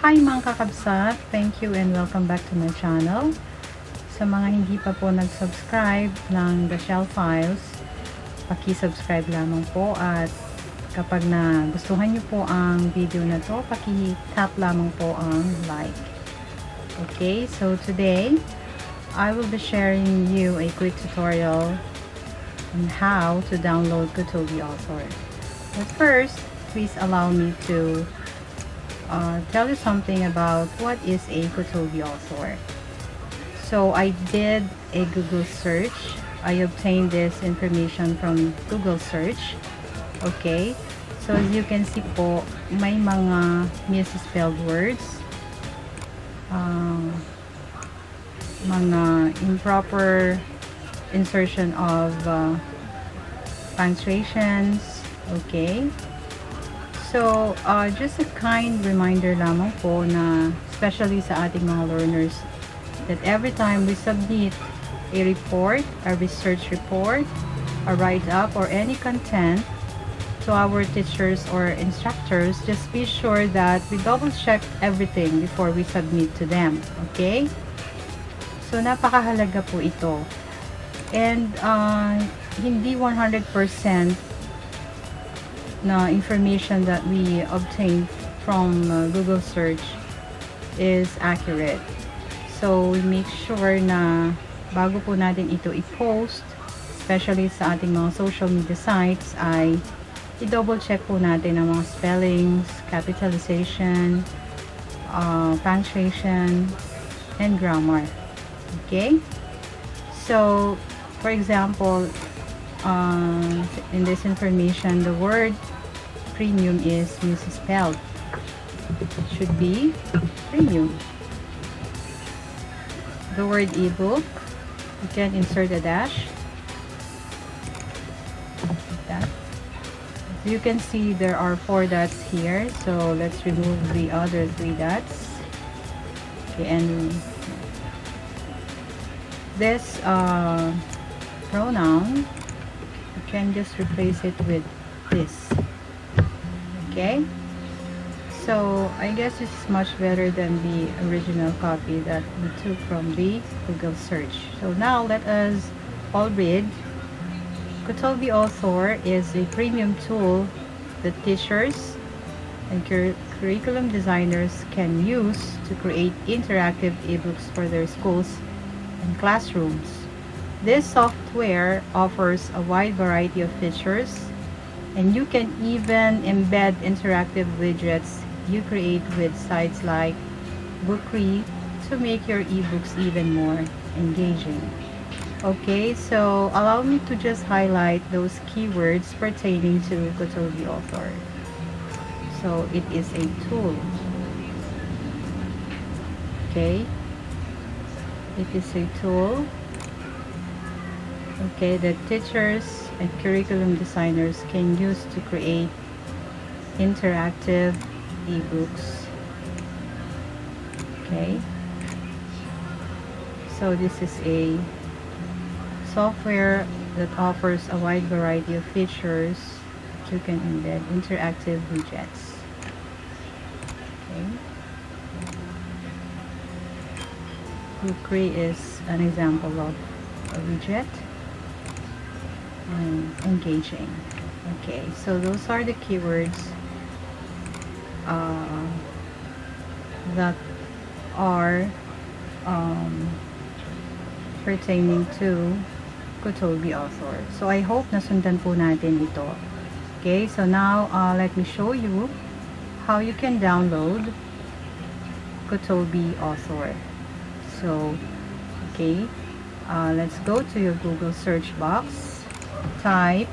Hi mga kakabsat! Thank you and welcome back to my channel. Sa mga hindi pa po nag-subscribe ng The Ciel Files, paki-subscribe lamang po, at kapag nagustuhan nyo po ang video na to, paki-tap lamang po ang like. Okay, so today I will be sharing you a quick tutorial on how to download Kotobee Author. But first, please allow me to tell you something about what is a Kotobee Author. So I did a Google search. I obtained this information from Google search. Okay, so as you can see po, may mga misspelled words, mga improper insertion of punctuations. Okay, so just a kind reminder lamang po na especially sa ating mga learners, that every time we submit a report, a research report, a write-up, or any content to our teachers or instructors, just be sure that we double check everything before we submit to them. Okay, so napakahalaga po ito, and hindi 100% na information that we obtain from Google search is accurate. So we make sure na bago po natin ito i-post, especially sa ating mga social media sites, ay i-double check po natin ang mga spellings, capitalization, punctuation, and grammar. Okay, so for example, in this information, the word premium is misspelled. It should be premium. The word ebook, you can insert a dash like that. As you can see, there are 4 dots here, so let's remove the other 3 dots. Okay, and this pronoun, you can just replace it with this. Okay, so I guess this is much better than the original copy that we took from the Google search. So now let us all read. Kotobee Author is a premium tool that teachers and curriculum designers can use to create interactive ebooks for their schools and classrooms. This software offers a wide variety of features, and you can even embed interactive widgets you create with sites like Bookry to make your ebooks even more engaging. Okay, so allow me to just highlight those keywords pertaining to Kotobee Author. So it is a tool. Okay, it is a tool. Okay, that teachers and curriculum designers can use to create interactive ebooks. Okay, so this is a software that offers a wide variety of features. You can embed interactive widgets. Okay, Bookry is an example of a widget. And engaging. Okay, so those are the keywords that are pertaining to Kotobee Author. So I hope nasundan po natin ito. Okay, so now let me show you how you can download Kotobee Author. So okay, let's go to your Google search box. Type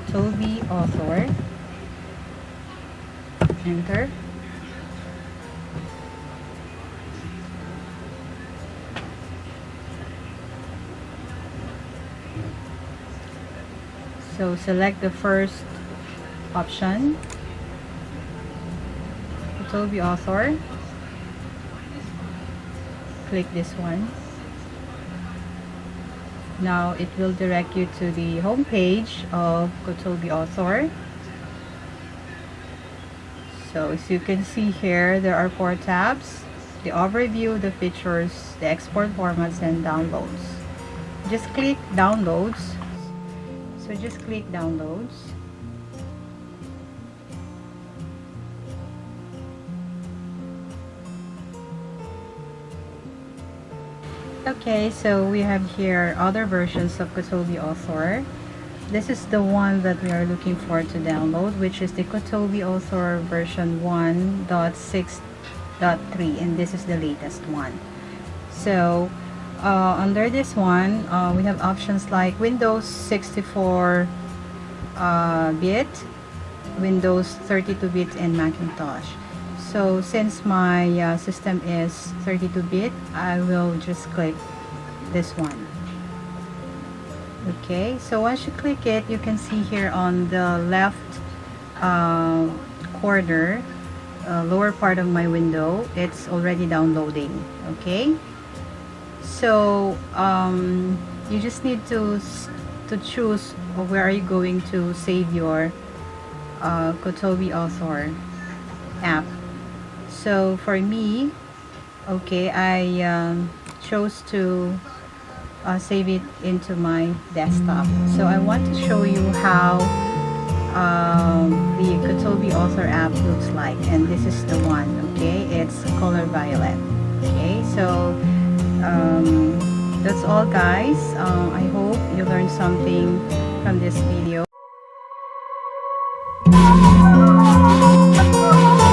Kotobee Author, enter. So select the first option, Kotobee Author. Click this one. Now it will direct you to the home page of Kotobee Author. So as you can see here, there are 4 tabs: the overview, the features, the export formats, and downloads. Just click downloads. So just click downloads. Okay, so we have here other versions of Kotobee Author. This is the one that we are looking for to download, which is the Kotobee Author version 1.6.3, and this is the latest one. So under this one, we have options like Windows 64 bit, Windows 32-bit, and Macintosh. So since my system is 32-bit, I will just click this one. Okay, so once you click it, you can see here on the left corner, lower part of my window, it's already downloading. Okay, so you just need to choose where are you going to save your Kotobee Author app. So for me, okay, I chose to save it into my desktop. So I want to show you how the Kotobee Author app looks like, and this is the one. Okay, it's color violet. Okay, so that's all, guys. I hope you learned something from this video.